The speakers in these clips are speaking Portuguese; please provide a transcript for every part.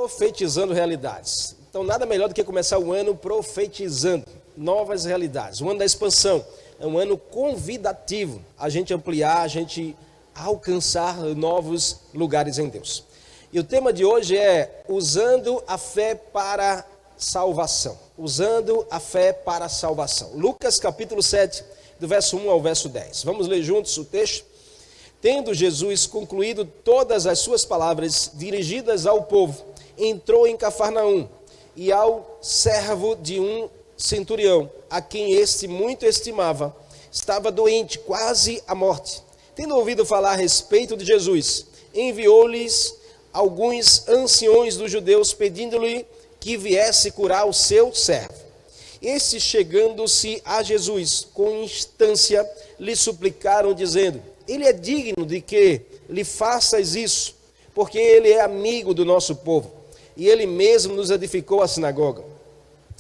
Profetizando realidades. Então, nada melhor do que começar o ano profetizando novas realidades. O ano da expansão é um ano convidativo a gente ampliar, a gente alcançar novos lugares em Deus. E o tema de hoje é usando a fé para salvação. Usando a fé para salvação. Lucas capítulo 7, do verso 1 ao verso 10. Vamos ler juntos o texto? Tendo Jesus concluído todas as suas palavras dirigidas ao povo, entrou em Cafarnaum e ao servo de um centurião, a quem este muito estimava, estava doente, quase à morte. Tendo ouvido falar a respeito de Jesus, enviou-lhes alguns anciões dos judeus, pedindo-lhe que viesse curar o seu servo. Estes, chegando-se a Jesus, com instância, lhe suplicaram, dizendo: ele é digno de que lhe faças isso, porque ele é amigo do nosso povo, e ele mesmo nos edificou a sinagoga.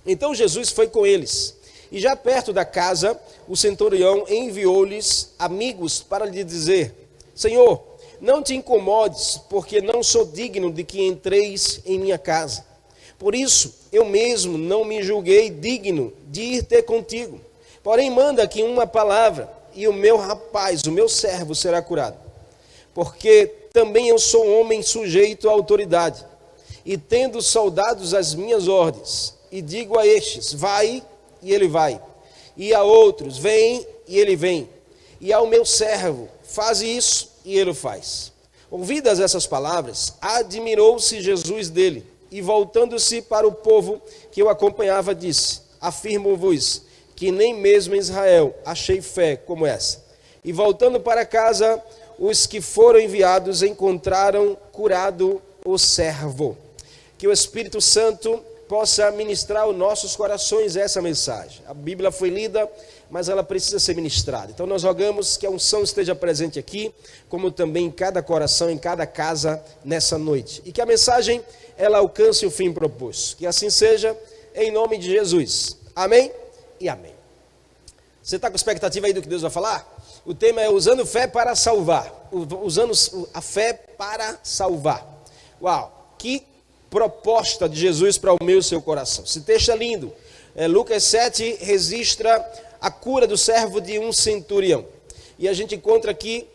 Então Jesus foi com eles, e já perto da casa, o centurião enviou-lhes amigos para lhe dizer: Senhor, não te incomodes, porque não sou digno de que entreis em minha casa. Por isso, eu mesmo não me julguei digno de ir ter contigo. Porém, manda aqui uma palavra, e o meu rapaz, o meu servo, será curado. Porque também eu sou um homem sujeito à autoridade, e tendo soldados às minhas ordens, e digo a estes: vai, e ele vai, e a outros: vem, e ele vem, e ao meu servo: faze isso, e ele o faz. Ouvidas essas palavras, admirou-se Jesus dele, e voltando-se para o povo que o acompanhava, disse: afirmo-vos que nem mesmo em Israel achei fé como essa. E voltando para casa, os que foram enviados encontraram curado o servo. Que o Espírito Santo possa ministrar aos nossos corações essa mensagem. A Bíblia foi lida, mas ela precisa ser ministrada. Então nós rogamos que a unção esteja presente aqui, como também em cada coração, em cada casa nessa noite. E que a mensagem, ela alcance o fim proposto. Que assim seja, em nome de Jesus. Amém e amém. Você está com expectativa aí do que Deus vai falar? O tema é usando fé para salvar. Usando a fé para salvar. Uau, que proposta de Jesus para o meu e o seu coração. Esse texto é lindo. Lucas 7 registra a cura do servo de um centurião. E a gente encontra aqui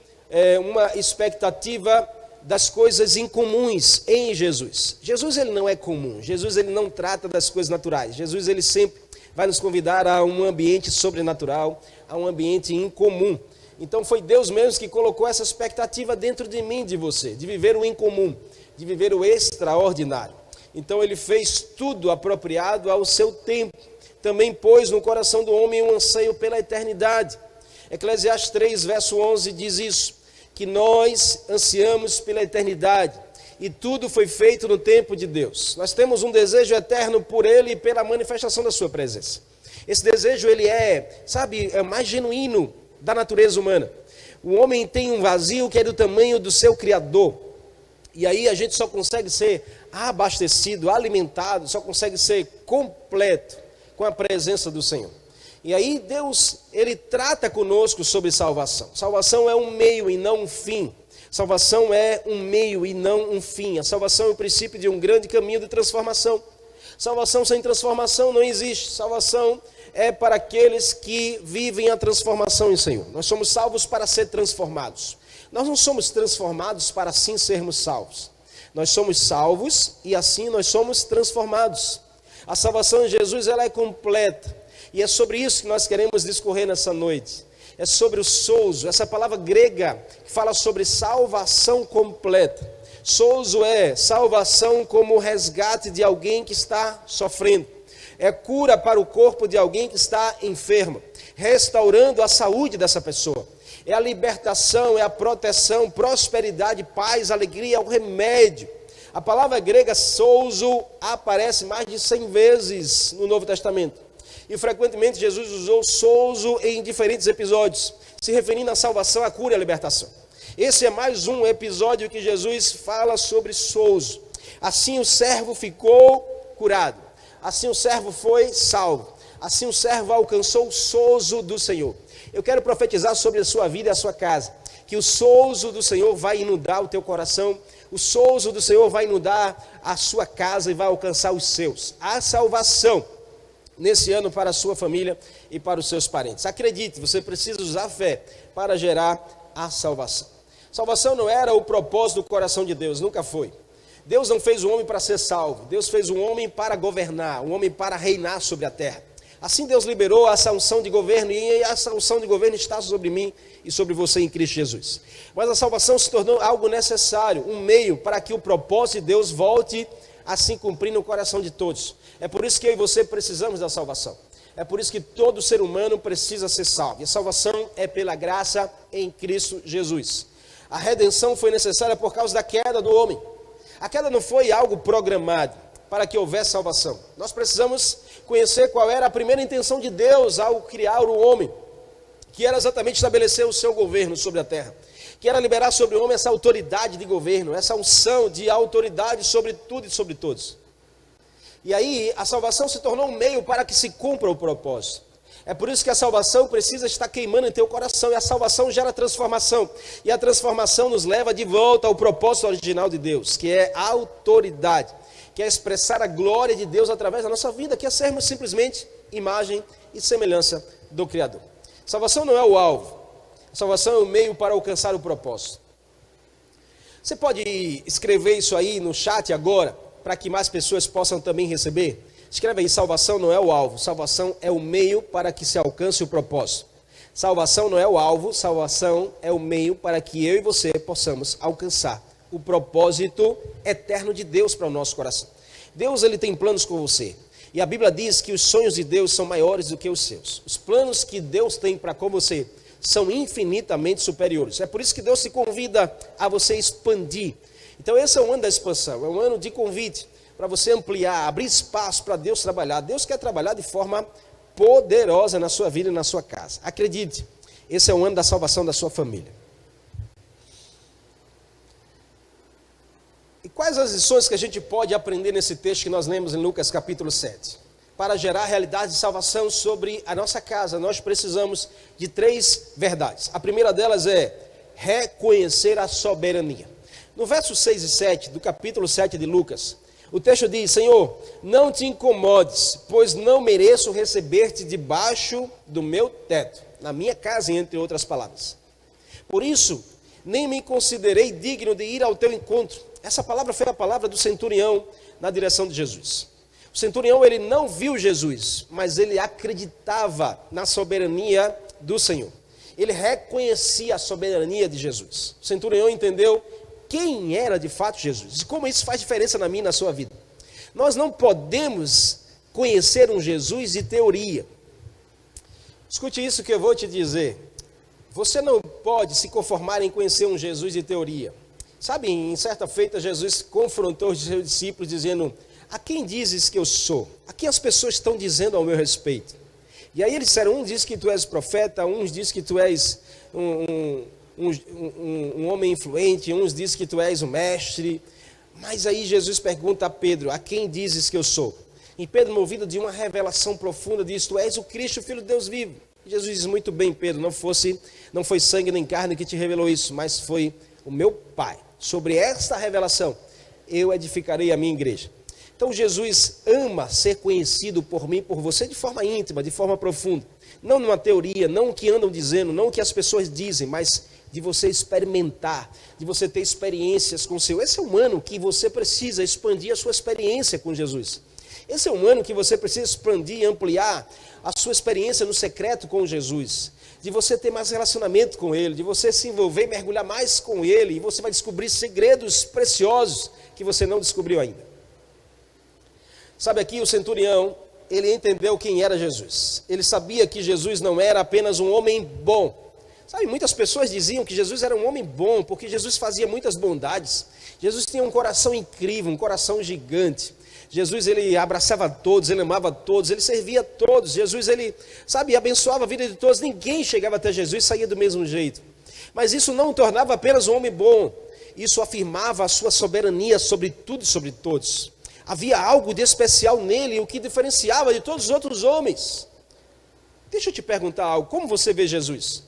uma expectativa das coisas incomuns em Jesus. Jesus, ele não é comum. Jesus, ele não trata das coisas naturais. Jesus, ele sempre vai nos convidar a um ambiente sobrenatural, a um ambiente incomum. Então foi Deus mesmo que colocou essa expectativa dentro de mim, de você, de viver o incomum, de viver o extraordinário. Então ele fez tudo apropriado ao seu tempo. Também pôs no coração do homem um anseio pela eternidade. Eclesiastes 3, verso 11 diz isso, que nós ansiamos pela eternidade, e tudo foi feito no tempo de Deus. Nós temos um desejo eterno por Ele e pela manifestação da sua presença. Esse desejo, ele é mais genuíno da natureza humana. O homem tem um vazio que é do tamanho do seu Criador. E aí a gente só consegue ser abastecido, alimentado, só consegue ser completo com a presença do Senhor. E aí Deus, ele trata conosco sobre salvação. Salvação é um meio e não um fim. Salvação é um meio e não um fim. A salvação é o princípio de um grande caminho de transformação. Salvação sem transformação não existe. Salvação é para aqueles que vivem a transformação em Senhor. Nós somos salvos para ser transformados. Nós não somos transformados para assim sermos salvos. Nós somos salvos e assim nós somos transformados. A salvação em Jesus, ela é completa. E é sobre isso que nós queremos discorrer nessa noite. É sobre o souzo, essa palavra grega que fala sobre salvação completa. Souzo é salvação como resgate de alguém que está sofrendo. É cura para o corpo de alguém que está enfermo, restaurando a saúde dessa pessoa. É a libertação, é a proteção, prosperidade, paz, alegria, é o remédio. A palavra grega souzo aparece mais de 100 vezes no Novo Testamento. E frequentemente Jesus usou souzo em diferentes episódios, se referindo à salvação, à cura e à libertação. Esse é mais um episódio que Jesus fala sobre souzo. Assim o servo ficou curado. Assim o servo foi salvo. Assim o servo alcançou o souzo do Senhor. Eu quero profetizar sobre a sua vida e a sua casa, que o souzo do Senhor vai inundar o teu coração, o souzo do Senhor vai inundar a sua casa e vai alcançar os seus. Há salvação nesse ano para a sua família e para os seus parentes. Acredite, você precisa usar a fé para gerar a salvação. Salvação não era o propósito do coração de Deus, nunca foi. Deus não fez o homem para ser salvo, Deus fez o homem para governar, o homem para reinar sobre a terra. Assim Deus liberou essa unção de governo, e essa unção de governo está sobre mim e sobre você em Cristo Jesus. Mas a salvação se tornou algo necessário, um meio para que o propósito de Deus volte a se cumprir no coração de todos. É por isso que eu e você precisamos da salvação. É por isso que todo ser humano precisa ser salvo. E a salvação é pela graça em Cristo Jesus. A redenção foi necessária por causa da queda do homem. A queda não foi algo programado para que houvesse salvação. Nós precisamos conhecer qual era a primeira intenção de Deus ao criar o homem, que era exatamente estabelecer o seu governo sobre a terra, que era liberar sobre o homem essa autoridade de governo, essa unção de autoridade sobre tudo e sobre todos. E aí a salvação se tornou um meio para que se cumpra o propósito. É por isso que a salvação precisa estar queimando em teu coração, e a salvação gera transformação, e a transformação nos leva de volta ao propósito original de Deus, que é a autoridade, que é expressar a glória de Deus através da nossa vida, que é sermos simplesmente imagem e semelhança do Criador. Salvação não é o alvo, a salvação é o meio para alcançar o propósito. Você pode escrever isso aí no chat agora, para que mais pessoas possam também receber? Escreve aí: salvação não é o alvo, salvação é o meio para que se alcance o propósito. Salvação não é o alvo, salvação é o meio para que eu e você possamos alcançar o propósito eterno de Deus para o nosso coração. Deus, ele tem planos com você. E a Bíblia diz que os sonhos de Deus são maiores do que os seus. Os planos que Deus tem para com você são infinitamente superiores. É por isso que Deus te convida a você expandir. Então esse é o ano da expansão, é um ano de convite para você ampliar, abrir espaço para Deus trabalhar. Deus quer trabalhar de forma poderosa na sua vida e na sua casa. Acredite, esse é o ano da salvação da sua família. E quais as lições que a gente pode aprender nesse texto que nós lemos em Lucas capítulo 7? Para gerar realidade de salvação sobre a nossa casa, nós precisamos de 3 verdades. A primeira delas é reconhecer a soberania. No verso 6 e 7 do capítulo 7 de Lucas, o texto diz: Senhor, não te incomodes, pois não mereço receber-te debaixo do meu teto, na minha casa, entre outras palavras. Por isso, nem me considerei digno de ir ao teu encontro. Essa palavra foi a palavra do centurião na direção de Jesus. O centurião, ele não viu Jesus, mas ele acreditava na soberania do Senhor. Ele reconhecia a soberania de Jesus. O centurião entendeu quem era de fato Jesus, e como isso faz diferença na minha e na sua vida. Nós não podemos conhecer um Jesus de teoria. Escute isso que eu vou te dizer. Você não pode se conformar em conhecer um Jesus de teoria. Sabe, em certa feita, Jesus confrontou os seus discípulos dizendo: a quem dizes que eu sou? A quem as pessoas estão dizendo ao meu respeito? E aí eles disseram: uns dizem que tu és profeta, uns dizem que tu és um homem influente, uns dizem que tu és o mestre. Mas aí Jesus pergunta a Pedro: a quem dizes que eu sou? E Pedro, movido de uma revelação profunda, diz: tu és o Cristo, o Filho de Deus vivo. E Jesus diz: muito bem, Pedro, não foi sangue nem carne que te revelou isso, mas foi o meu Pai. Sobre esta revelação eu edificarei a minha igreja. Então Jesus ama ser conhecido por mim, por você, de forma íntima, de forma profunda. Não numa teoria, não o que andam dizendo, não o que as pessoas dizem, mas de você experimentar, de você ter experiências com o Senhor. Esse é um ano que você precisa expandir a sua experiência com Jesus. Esse é um ano que você precisa expandir e ampliar a sua experiência no secreto com Jesus. De você ter mais relacionamento com Ele, de você se envolver e mergulhar mais com Ele, e você vai descobrir segredos preciosos que você não descobriu ainda. Sabe, aqui o centurião, ele entendeu quem era Jesus. Ele sabia que Jesus não era apenas um homem bom. Sabe, muitas pessoas diziam que Jesus era um homem bom, porque Jesus fazia muitas bondades. Jesus tinha um coração incrível, um coração gigante. Jesus, ele abraçava todos, ele amava todos, ele servia todos. Jesus, ele, sabe, abençoava a vida de todos. Ninguém chegava até Jesus e saía do mesmo jeito. Mas isso não o tornava apenas um homem bom. Isso afirmava a sua soberania sobre tudo e sobre todos. Havia algo de especial nele, o que diferenciava de todos os outros homens. Deixa eu te perguntar algo. Como você vê Jesus?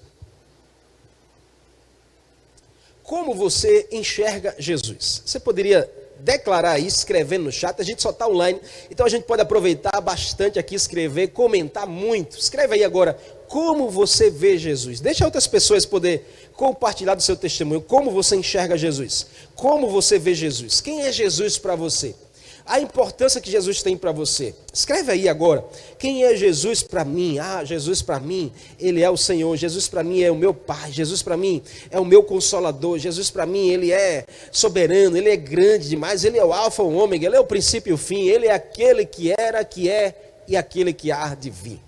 como você enxerga Jesus? Você poderia declarar isso, escrevendo no chat. A gente só está online, então a gente pode aproveitar bastante aqui, escrever, comentar muito. Escreve aí agora, como você vê Jesus? Deixa outras pessoas poder compartilhar do seu testemunho, como você enxerga Jesus, como você vê Jesus, quem é Jesus para você, a importância que Jesus tem para você. Escreve aí agora, quem é Jesus para mim? Jesus para mim, Ele é o Senhor. Jesus para mim é o meu Pai. Jesus para mim é o meu Consolador. Jesus para mim, Ele é soberano, Ele é grande demais, Ele é o Alfa, o Ômega, Ele é o princípio e o fim, Ele é aquele que era, que é e aquele que há de vir.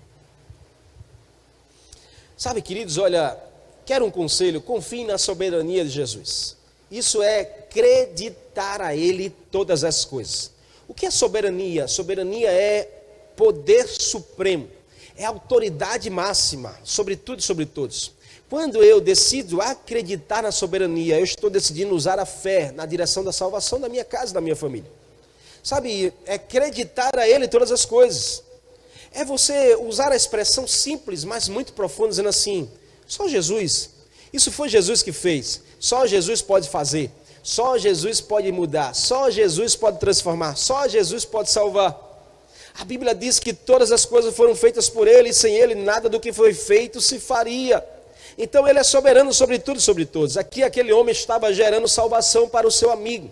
Sabe, queridos, olha, quero um conselho, confie na soberania de Jesus. Isso é acreditar a Ele todas as coisas. O que é soberania? Soberania é poder supremo, é autoridade máxima sobre tudo e sobre todos. Quando eu decido acreditar na soberania, eu estou decidindo usar a fé na direção da salvação da minha casa e da minha família. Sabe, é acreditar a Ele todas as coisas. É você usar a expressão simples, mas muito profunda, dizendo assim, só Jesus, isso foi Jesus que fez, só Jesus pode fazer. Só Jesus pode mudar, só Jesus pode transformar, só Jesus pode salvar. A Bíblia diz que todas as coisas foram feitas por Ele, e sem Ele nada do que foi feito se faria. Então Ele é soberano sobre tudo e sobre todos. Aqui aquele homem estava gerando salvação para o seu amigo,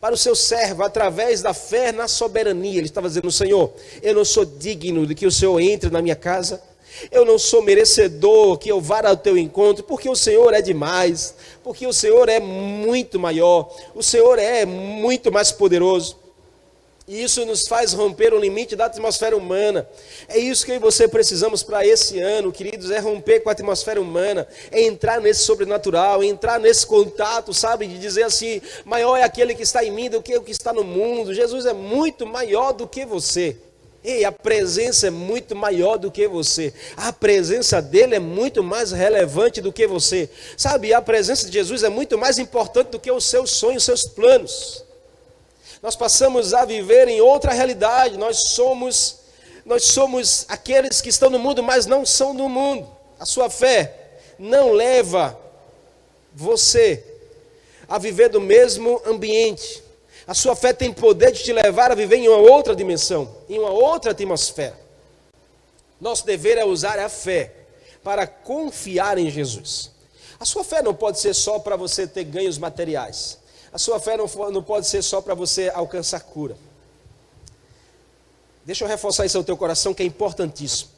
para o seu servo, através da fé na soberania. Ele estava dizendo, Senhor, eu não sou digno de que o Senhor entre na minha casa, eu não sou merecedor que eu vá ao teu encontro, porque o Senhor é demais, porque o Senhor é muito maior, o Senhor é muito mais poderoso. E isso nos faz romper o limite da atmosfera humana. É isso que eu e você precisamos para esse ano, queridos, é romper com a atmosfera humana, é entrar nesse sobrenatural, entrar nesse contato, sabe, de dizer assim, maior é aquele que está em mim do que o que está no mundo. Jesus é muito maior do que você. Ei, a presença é muito maior do que você. A presença dele é muito mais relevante do que você. Sabe, a presença de Jesus é muito mais importante do que os seus sonhos, os seus planos. Nós passamos a viver em outra realidade. Nós somos aqueles que estão no mundo, mas não são do mundo. A sua fé não leva você a viver do mesmo ambiente. A sua fé tem poder de te levar a viver em uma outra dimensão, em uma outra atmosfera. Nosso dever é usar a fé para confiar em Jesus. A sua fé não pode ser só para você ter ganhos materiais. A sua fé não pode ser só para você alcançar cura. Deixa eu reforçar isso ao teu coração, que é importantíssimo.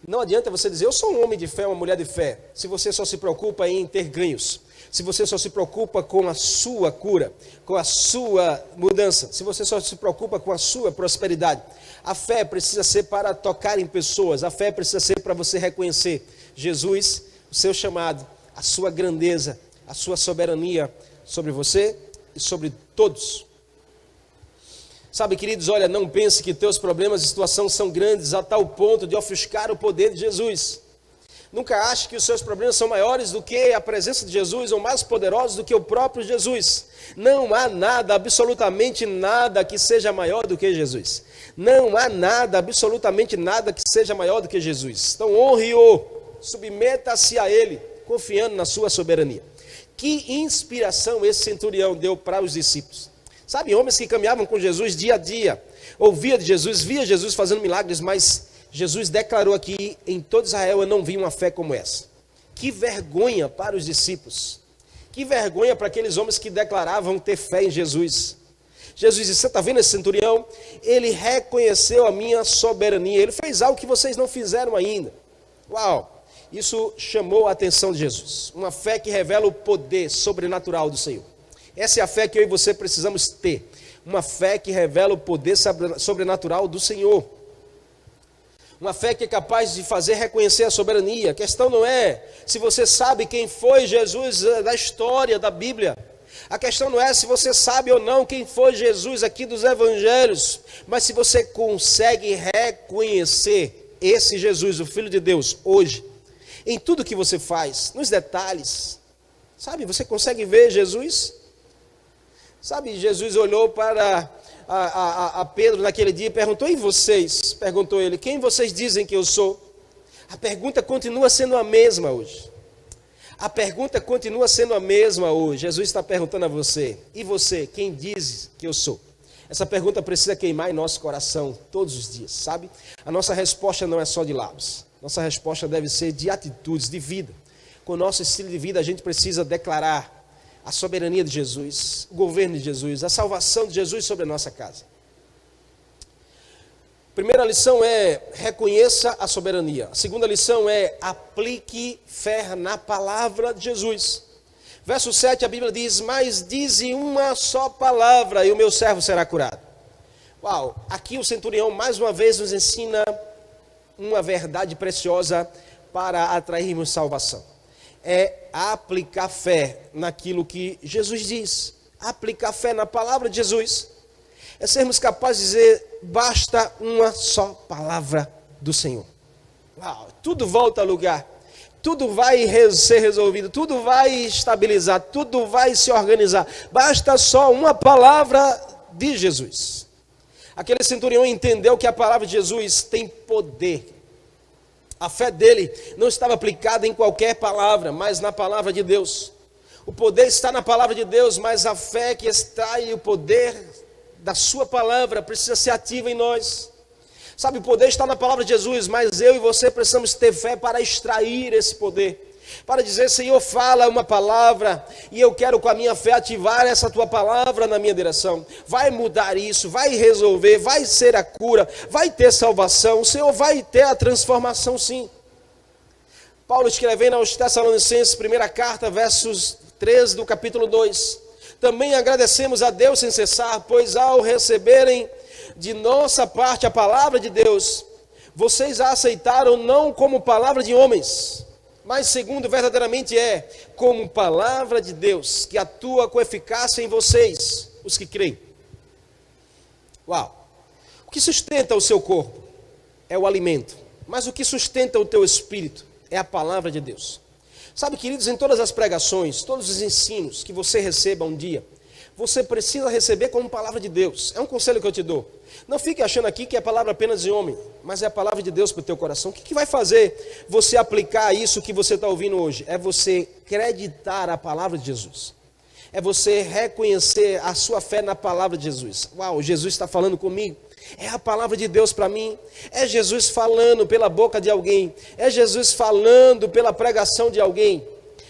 Não adianta você dizer, eu sou um homem de fé, uma mulher de fé, se você só se preocupa em ter ganhos. Se você só se preocupa com a sua cura, com a sua mudança, se você só se preocupa com a sua prosperidade, a fé precisa ser para tocar em pessoas, a fé precisa ser para você reconhecer Jesus, o seu chamado, a sua grandeza, a sua soberania sobre você e sobre todos. Sabe, queridos, olha, não pense que teus problemas e situação são grandes a tal ponto de ofuscar o poder de Jesus. Nunca ache que os seus problemas são maiores do que a presença de Jesus, ou mais poderosos do que o próprio Jesus. Não há nada, absolutamente nada que seja maior do que Jesus. Não há nada, absolutamente nada que seja maior do que Jesus. Então honre-o, submeta-se a Ele, confiando na sua soberania. Que inspiração esse centurião deu para os discípulos. Sabe, homens que caminhavam com Jesus dia a dia, ouvia de Jesus, via Jesus fazendo milagres, mas Jesus declarou aqui, em todo Israel eu não vi uma fé como essa. Que vergonha para os discípulos. Que vergonha para aqueles homens que declaravam ter fé em Jesus. Jesus disse, você está vendo esse centurião? Ele reconheceu a minha soberania. Ele fez algo que vocês não fizeram ainda. Uau! Isso chamou a atenção de Jesus. Uma fé que revela o poder sobrenatural do Senhor. Essa é a fé que eu e você precisamos ter. Uma fé que revela o poder sobrenatural do Senhor. Uma fé que é capaz de fazer reconhecer a soberania. A questão não é se você sabe quem foi Jesus da história da Bíblia. A questão não é se você sabe ou não quem foi Jesus aqui dos evangelhos. Mas se você consegue reconhecer esse Jesus, o Filho de Deus, hoje. Em tudo que você faz, nos detalhes. Sabe, você consegue ver Jesus? Sabe, Jesus olhou para a Pedro naquele dia e perguntou, e vocês? Perguntou ele, quem vocês dizem que eu sou? A pergunta continua sendo a mesma hoje. A pergunta continua sendo a mesma hoje. Jesus está perguntando a você: e você, quem diz que eu sou? Essa pergunta precisa queimar em nosso coração todos os dias, sabe? A nossa resposta não é só de lábios. Nossa resposta deve ser de atitudes, de vida. Com o nosso estilo de vida, a gente precisa declarar a soberania de Jesus, o governo de Jesus, a salvação de Jesus sobre a nossa casa. Primeira lição é: reconheça a soberania. A segunda lição é: aplique fé na palavra de Jesus. Verso 7, a Bíblia diz: mas dize uma só palavra e o meu servo será curado. Uau, aqui o centurião mais uma vez nos ensina uma verdade preciosa para atrairmos salvação. É aplicar fé naquilo que Jesus diz. Aplicar fé na palavra de Jesus. É sermos capazes de dizer: basta uma só palavra do Senhor. Uau, tudo volta ao lugar. Tudo vai ser resolvido, tudo vai estabilizar, tudo vai se organizar. Basta só uma palavra de Jesus. Aquele centurião entendeu que a palavra de Jesus tem poder. A fé dele não estava aplicada em qualquer palavra, mas na palavra de Deus. O poder está na palavra de Deus, mas a fé que extrai o poder da sua palavra precisa ser ativa em nós. Sabe, o poder está na palavra de Jesus, mas eu e você precisamos ter fé para extrair esse poder. Para dizer: Senhor, fala uma palavra e eu quero com a minha fé ativar essa tua palavra na minha direção. Vai mudar isso, vai resolver, vai ser a cura, vai ter salvação. O Senhor vai ter a transformação, sim. Paulo escrevendo aos Tessalonicenses, primeira carta, versos 13 do capítulo 2. Também agradecemos a Deus sem cessar, pois ao receberem de nossa parte a palavra de Deus, vocês a aceitaram não como palavra de homens, mas segundo verdadeiramente é, como palavra de Deus, que atua com eficácia em vocês, os que creem. Uau! O que sustenta o seu corpo é o alimento, mas o que sustenta o teu espírito é a palavra de Deus. Sabe, queridos, em todas as pregações, todos os ensinos que você receba um dia, você precisa receber como palavra de Deus. É um conselho que eu te dou. Não fique achando aqui que é palavra apenas de homem, mas é a palavra de Deus para o teu coração. O que vai fazer você aplicar isso que você está ouvindo hoje? É você acreditar a palavra de Jesus. É você reconhecer a sua fé na palavra de Jesus. Uau, Jesus está falando comigo. É a palavra de Deus para mim. É Jesus falando pela boca de alguém. É Jesus falando pela pregação de alguém.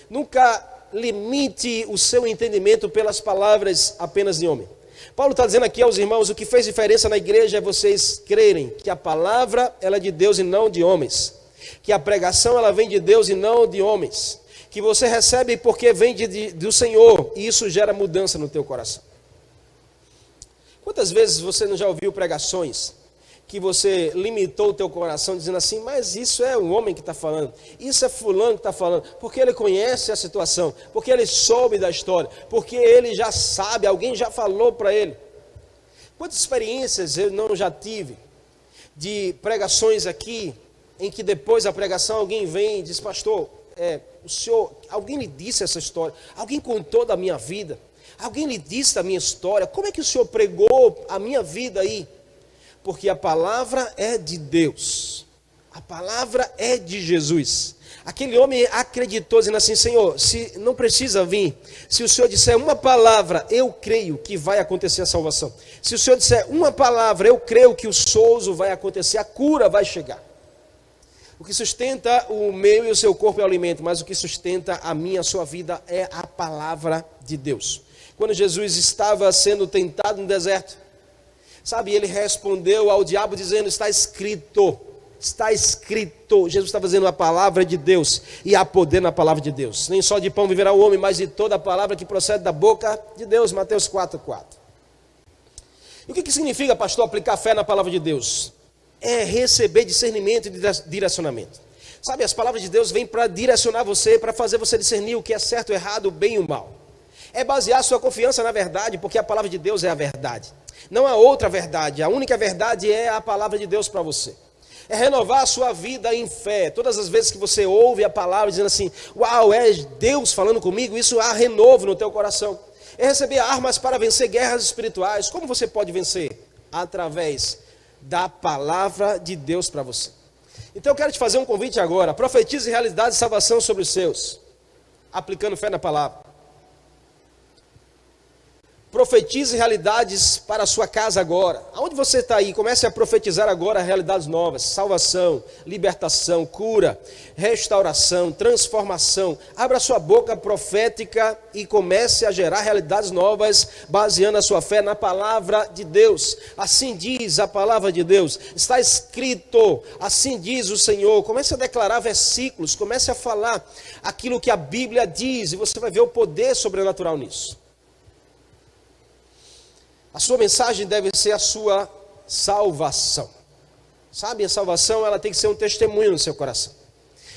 Nunca limite o seu entendimento pelas palavras apenas de homem. Paulo está dizendo aqui aos irmãos: o que fez diferença na igreja é vocês crerem que a palavra ela é de Deus e não de homens. Que a pregação ela vem de Deus e não de homens. Que você recebe porque vem do Senhor, e isso gera mudança no teu coração. Quantas vezes você não já ouviu pregações que você limitou o teu coração dizendo assim: mas isso é um homem que está falando, isso é fulano que está falando, porque ele conhece a situação, porque ele soube da história, porque ele já sabe, alguém já falou para ele. Quantas experiências eu não já tive de pregações aqui, em que depois da pregação alguém vem e diz: pastor, o senhor, alguém lhe disse essa história, alguém contou da minha vida, alguém lhe disse da minha história, como é que o senhor pregou a minha vida aí? Porque a palavra é de Deus, a palavra é de Jesus. Aquele homem acreditou, dizendo assim: Senhor, se não precisa vir, se o Senhor disser uma palavra, eu creio que vai acontecer a salvação. Se o Senhor disser uma palavra, eu creio que o souzo vai acontecer, a cura vai chegar. O que sustenta o meu e o seu corpo é o alimento, mas o que sustenta a minha, a sua vida é a palavra de Deus. Quando Jesus estava sendo tentado no deserto, sabe, ele respondeu ao diabo dizendo: está escrito, está escrito. Jesus estava dizendo a palavra de Deus, e há poder na palavra de Deus. Nem só de pão viverá o homem, mas de toda a palavra que procede da boca de Deus. Mateus 4:4. E o que significa, pastor, aplicar fé na palavra de Deus? É receber discernimento e direcionamento. Sabe, as palavras de Deus vêm para direcionar você, para fazer você discernir o que é certo, o errado, o bem e o mal. É basear sua confiança na verdade, porque a palavra de Deus é a verdade. Não há outra verdade, a única verdade é a palavra de Deus para você. É renovar a sua vida em fé. Todas as vezes que você ouve a palavra dizendo assim: uau, é Deus falando comigo, isso há renovo no teu coração. É receber armas para vencer guerras espirituais. Como você pode vencer? Através da palavra de Deus para você. Então eu quero te fazer um convite agora: profetize realidade de salvação sobre os seus. aplicando fé na palavra. Profetize realidades para a sua casa agora. Aonde você está aí, comece a profetizar agora realidades novas. Salvação, libertação, cura, restauração, transformação. Abra sua boca profética e comece a gerar realidades novas, baseando a sua fé na palavra de Deus. Assim diz a palavra de Deus. Está escrito, assim diz o Senhor. Comece a declarar versículos, comece a falar aquilo que a Bíblia diz, e você vai ver o poder sobrenatural nisso. A sua mensagem deve ser a sua salvação. Sabe, a salvação ela tem que ser um testemunho no seu coração.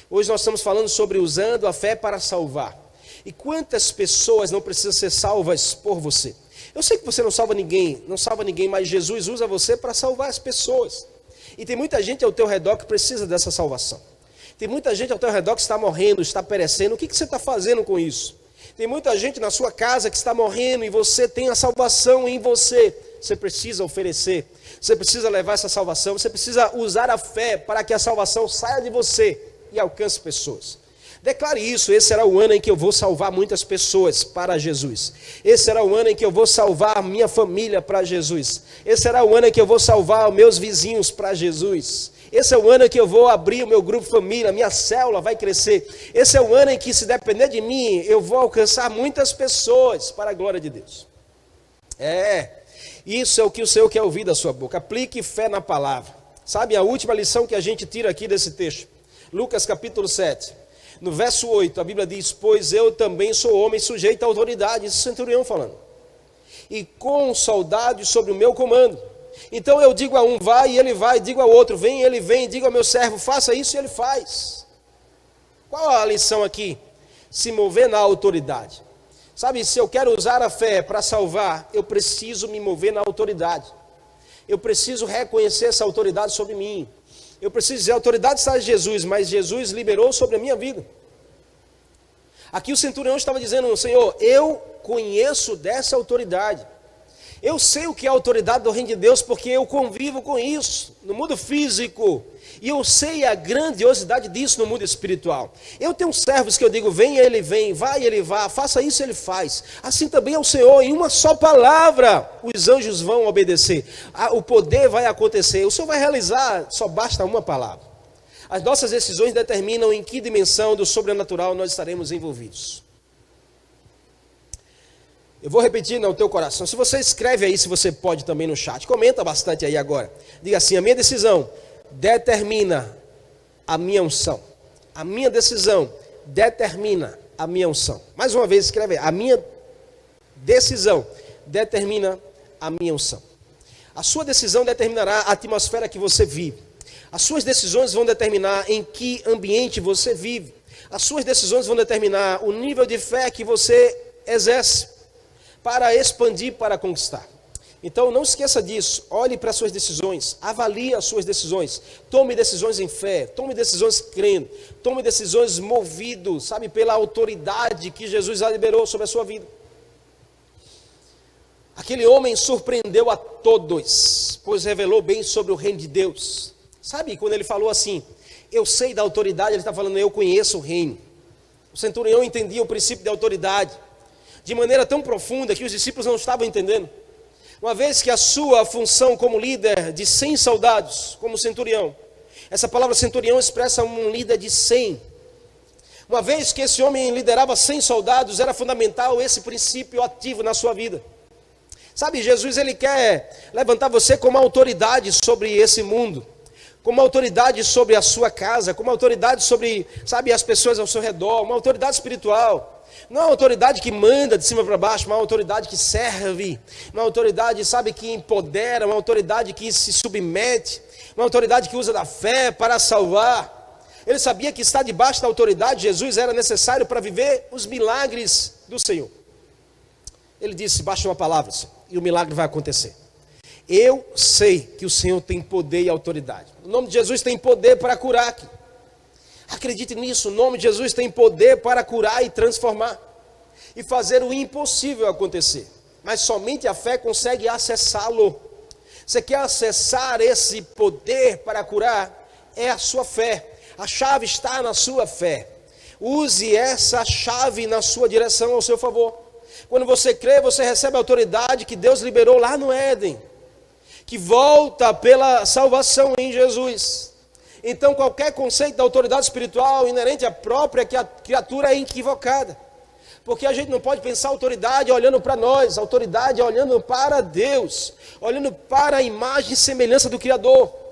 Hoje nós estamos falando sobre usando a fé para salvar. E quantas pessoas não precisam ser salvas por você? Eu sei que você não salva ninguém, mas Jesus usa você para salvar as pessoas. E tem muita gente ao teu redor que precisa dessa salvação. Tem muita gente ao teu redor que está morrendo, está perecendo. O que você está fazendo com isso? Tem muita gente na sua casa que está morrendo e você tem a salvação em você. Você precisa oferecer, você precisa levar essa salvação, você precisa usar a fé para que a salvação saia de você e alcance pessoas. Declare isso, esse será o ano em que eu vou salvar muitas pessoas para Jesus. Esse será o ano em que eu vou salvar a minha família para Jesus. Esse será o ano em que eu vou salvar os meus vizinhos para Jesus. Esse é o ano em que eu vou abrir o meu grupo família, a minha célula vai crescer. Esse é o ano em que, se depender de mim, eu vou alcançar muitas pessoas para a glória de Deus. Isso é o que o Senhor quer ouvir da sua boca. Aplique fé na palavra. Sabe a última lição que a gente tira aqui desse texto? Lucas capítulo 7. No verso 8, a Bíblia diz: pois eu também sou homem sujeito à autoridade. Esse centurião falando. E com soldados sobre o meu comando. Então eu digo a um, vai, e ele vai, digo ao outro, vem, e ele vem, digo ao meu servo, faça isso, e ele faz. Qual a lição aqui? Se mover na autoridade. Sabe, se eu quero usar a fé para salvar, eu preciso me mover na autoridade. Eu preciso reconhecer essa autoridade sobre mim. Eu preciso dizer, a autoridade está em Jesus, mas Jesus liberou sobre a minha vida. Aqui o centurião estava dizendo, Senhor, eu conheço dessa autoridade. Eu sei o que é a autoridade do reino de Deus, porque eu convivo com isso no mundo físico. E eu sei a grandiosidade disso no mundo espiritual. Eu tenho servos que eu digo, vem, ele vem, vai, ele vai, faça isso, ele faz. Assim também é o Senhor, em uma só palavra, os anjos vão obedecer. O poder vai acontecer, o Senhor vai realizar, só basta uma palavra. As nossas decisões determinam em que dimensão do sobrenatural nós estaremos envolvidos. Eu vou repetir no teu coração. Se você escreve aí, se você pode também no chat, comenta bastante aí agora. Diga assim, a minha decisão determina a minha unção. A minha decisão determina a minha unção. Mais uma vez, escreve aí. A minha decisão determina a minha unção. A sua decisão determinará a atmosfera que você vive. As suas decisões vão determinar em que ambiente você vive. As suas decisões vão determinar o nível de fé que você exerce para expandir, para conquistar. Então não esqueça disso, olhe para as suas decisões, avalie as suas decisões, tome decisões em fé, tome decisões crendo, tome decisões movido, sabe, pela autoridade que Jesus já liberou sobre a sua vida. Aquele homem surpreendeu a todos, pois revelou bem sobre o reino de Deus. Sabe, quando ele falou assim, eu sei da autoridade, ele está falando, eu conheço o reino. O centurião entendia o princípio da autoridade de maneira tão profunda que os discípulos não estavam entendendo. Uma vez que a sua função como líder de 100 soldados, como centurião, essa palavra centurião expressa um líder de 100. Uma vez que esse homem liderava 100 soldados, era fundamental esse princípio ativo na sua vida. Sabe, Jesus ele quer levantar você como autoridade sobre esse mundo, como autoridade sobre a sua casa, como autoridade sobre, sabe, as pessoas ao seu redor, uma autoridade espiritual. Não é uma autoridade que manda de cima para baixo, uma autoridade que serve, uma autoridade, sabe, que empodera, uma autoridade que se submete, uma autoridade que usa da fé para salvar. Ele sabia que estar debaixo da autoridade de Jesus era necessário para viver os milagres do Senhor. Ele disse, baixa uma palavra, e o milagre vai acontecer. Eu sei que o Senhor tem poder e autoridade. O nome de Jesus tem poder para curar aqui. Acredite nisso, o nome de Jesus tem poder para curar e transformar. E fazer o impossível acontecer. Mas somente a fé consegue acessá-lo. Você quer acessar esse poder para curar? É a sua fé. A chave está na sua fé. Use essa chave na sua direção, ao seu favor. Quando você crê, você recebe a autoridade que Deus liberou lá no Éden, que volta pela salvação em Jesus. Então qualquer conceito da autoridade espiritual inerente à própria criatura é equivocada. Porque a gente não pode pensar autoridade olhando para nós, autoridade olhando para Deus, olhando para a imagem e semelhança do Criador.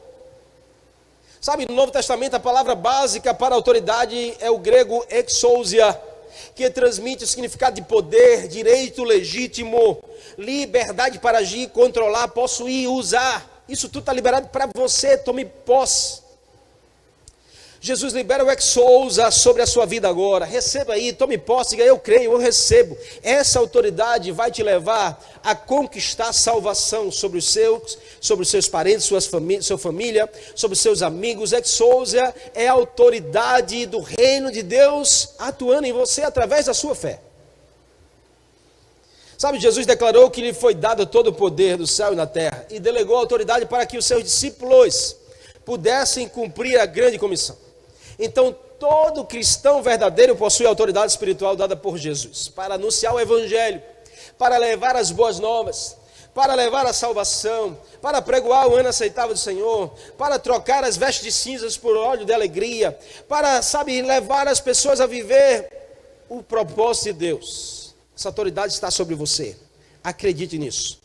Sabe, no Novo Testamento a palavra básica para autoridade é o grego exousia, que transmite o significado de poder, direito legítimo, liberdade para agir, controlar, possuir, usar. Isso tudo está liberado para você, tome posse. Jesus libera o exousia sobre a sua vida agora. Receba aí, tome posse, diga: eu creio, eu recebo. Essa autoridade vai te levar a conquistar salvação sobre os seus parentes, sua família, sobre os seus amigos. Exousia é a autoridade do reino de Deus atuando em você através da sua fé. Sabe, Jesus declarou que lhe foi dado todo o poder do céu e na terra e delegou a autoridade para que os seus discípulos pudessem cumprir a grande comissão. Então, todo cristão verdadeiro possui a autoridade espiritual dada por Jesus para anunciar o evangelho, para levar as boas novas, para levar a salvação, para pregoar o ano aceitável do Senhor, para trocar as vestes de cinzas por óleo de alegria, para, levar as pessoas a viver o propósito de Deus. Essa autoridade está sobre você. Acredite nisso.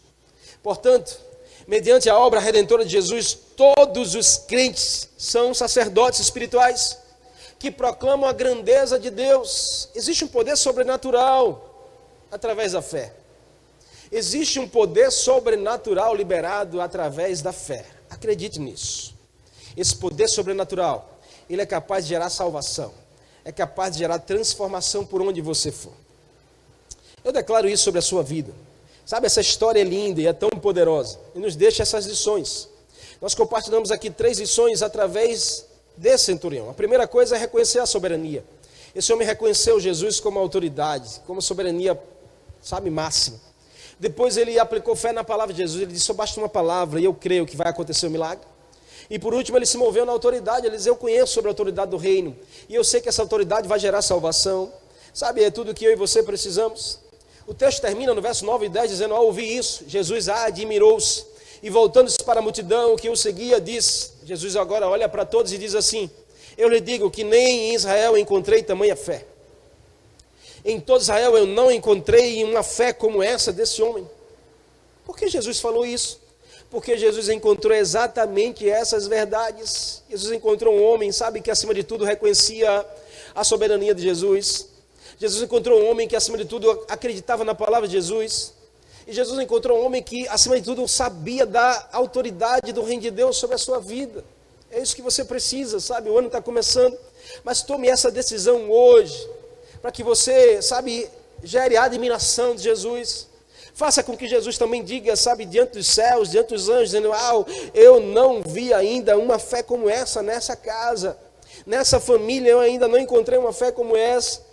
Portanto, mediante a obra redentora de Jesus, todos os crentes são sacerdotes espirituais que proclamam a grandeza de Deus. Existe um poder sobrenatural através da fé. Existe um poder sobrenatural liberado através da fé. Acredite nisso. Esse poder sobrenatural, ele é capaz de gerar salvação, é capaz de gerar transformação por onde você for. Eu declaro isso sobre a sua vida. Sabe, essa história é linda e é tão poderosa, e nos deixa essas lições. Nós compartilhamos aqui 3 lições através desse centurião. A primeira coisa é reconhecer a soberania. Esse homem reconheceu Jesus como autoridade, como soberania, máxima. Depois ele aplicou fé na palavra de Jesus. Ele disse: só basta uma palavra e eu creio que vai acontecer um milagre. E por último ele se moveu na autoridade. Ele disse: eu conheço sobre a autoridade do reino e eu sei que essa autoridade vai gerar salvação. É tudo que eu e você precisamos. O texto termina no verso 9 e 10 dizendo: ao ouvir isso, Jesus admirou-se e voltando-se para a multidão que o seguia, disse: Jesus agora olha para todos e diz assim: eu lhe digo que nem em Israel encontrei tamanha fé. Em todo Israel eu não encontrei uma fé como essa desse homem. Por que Jesus falou isso? Porque Jesus encontrou exatamente essas verdades. Jesus encontrou um homem, que acima de tudo reconhecia a soberania de Jesus. Jesus encontrou um homem que acima de tudo acreditava na palavra de Jesus. E Jesus encontrou um homem que acima de tudo sabia da autoridade do reino de Deus sobre a sua vida. É isso que você precisa, o ano está começando. Mas tome essa decisão hoje, para que você, gere a admiração de Jesus. Faça com que Jesus também diga, diante dos céus, diante dos anjos, dizendo: eu não vi ainda uma fé como essa nessa casa, nessa família eu ainda não encontrei uma fé como essa.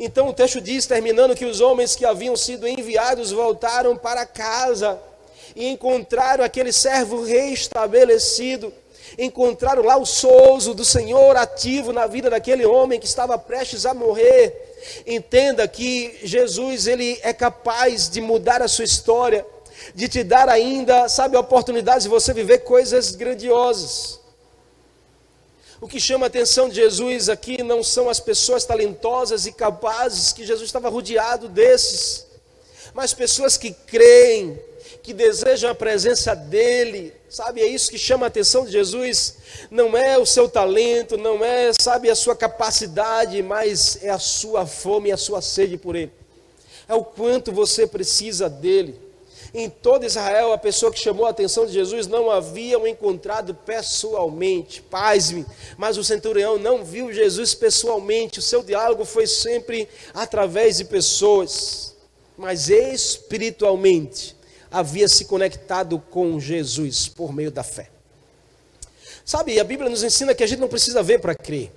Então o texto diz, terminando, que os homens que haviam sido enviados voltaram para casa e encontraram aquele servo restabelecido. Encontraram lá o souzo do Senhor ativo na vida daquele homem que estava prestes a morrer. Entenda que Jesus, ele é capaz de mudar a sua história, de te dar ainda, a oportunidade de você viver coisas grandiosas. O que chama a atenção de Jesus aqui não são as pessoas talentosas e capazes, que Jesus estava rodeado desses, mas pessoas que creem, que desejam a presença dele. É isso que chama a atenção de Jesus. Não é o seu talento, não é, a sua capacidade, mas é a sua fome e a sua sede por ele. É o quanto você precisa dele. Em todo Israel, a pessoa que chamou a atenção de Jesus não haviam encontrado pessoalmente. Pasme, mas o centurião não viu Jesus pessoalmente. O seu diálogo foi sempre através de pessoas, mas espiritualmente havia se conectado com Jesus por meio da fé. A Bíblia nos ensina que a gente não precisa ver para crer.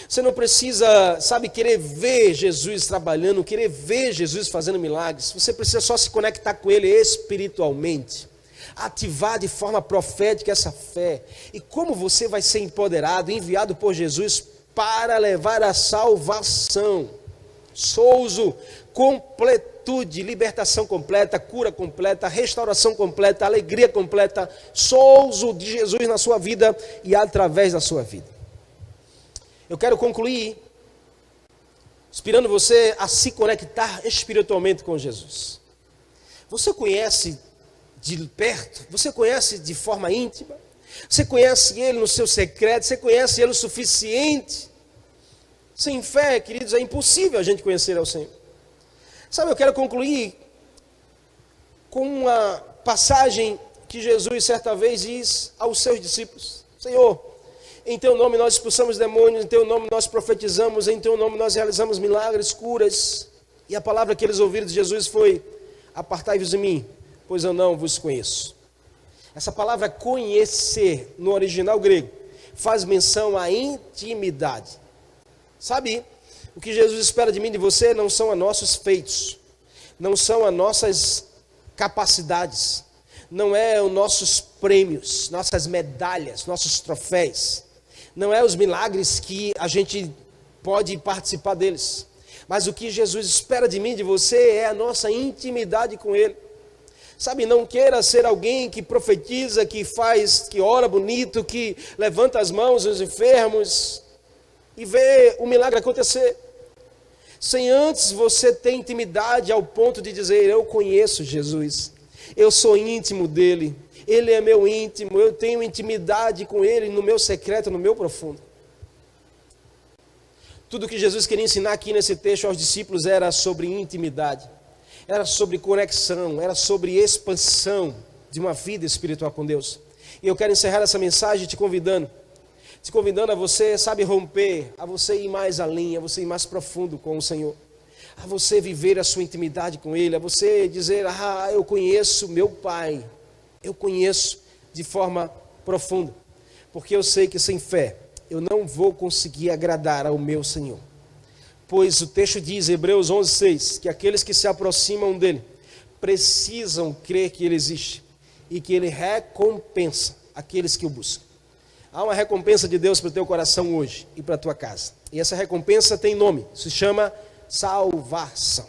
Você não precisa, querer ver Jesus trabalhando, querer ver Jesus fazendo milagres. Você precisa só se conectar com ele espiritualmente, ativar de forma profética essa fé. E como você vai ser empoderado, enviado por Jesus para levar a salvação, souzo, completude, libertação completa, cura completa, restauração completa, alegria completa, souzo de Jesus na sua vida e através da sua vida. Eu quero concluir inspirando você a se conectar espiritualmente com Jesus. Você conhece de perto, você conhece de forma íntima, você conhece Ele no seu secreto, você conhece Ele o suficiente. Sem fé, queridos, é impossível a gente conhecer ao Senhor. Sabe, eu quero concluir com uma passagem que Jesus certa vez diz aos seus discípulos: Senhor, em Teu nome nós expulsamos demônios, em Teu nome nós profetizamos, em Teu nome nós realizamos milagres, curas. E a palavra que eles ouviram de Jesus foi: apartai-vos de mim, pois eu não vos conheço. Essa palavra conhecer, no original grego, faz menção à intimidade. Sabe, o que Jesus espera de mim e de você não são os nossos feitos, não são as nossas capacidades, não é os nossos prêmios, nossas medalhas, nossos troféus, não é os milagres que a gente pode participar deles, mas o que Jesus espera de mim e de você é a nossa intimidade com Ele. Sabe, não queira ser alguém que profetiza, que faz, que ora bonito, que levanta as mãos aos enfermos e vê o milagre acontecer, sem antes você ter intimidade ao ponto de dizer: eu conheço Jesus, eu sou íntimo dele, ele é meu íntimo, eu tenho intimidade com ele no meu secreto, no meu profundo. Tudo que Jesus queria ensinar aqui nesse texto aos discípulos era sobre intimidade, era sobre conexão, era sobre expansão de uma vida espiritual com Deus. E eu quero encerrar essa mensagem te convidando a você, sabe, romper, a você ir mais além, a você ir mais profundo com o Senhor, a você viver a sua intimidade com Ele, a você dizer: eu conheço meu Pai, eu conheço de forma profunda, porque eu sei que sem fé eu não vou conseguir agradar ao meu Senhor. Pois o texto diz, Hebreus 11:6, que aqueles que se aproximam dele precisam crer que ele existe e que ele recompensa aqueles que o buscam. Há uma recompensa de Deus para o teu coração hoje e para a tua casa. E essa recompensa tem nome, se chama salvação.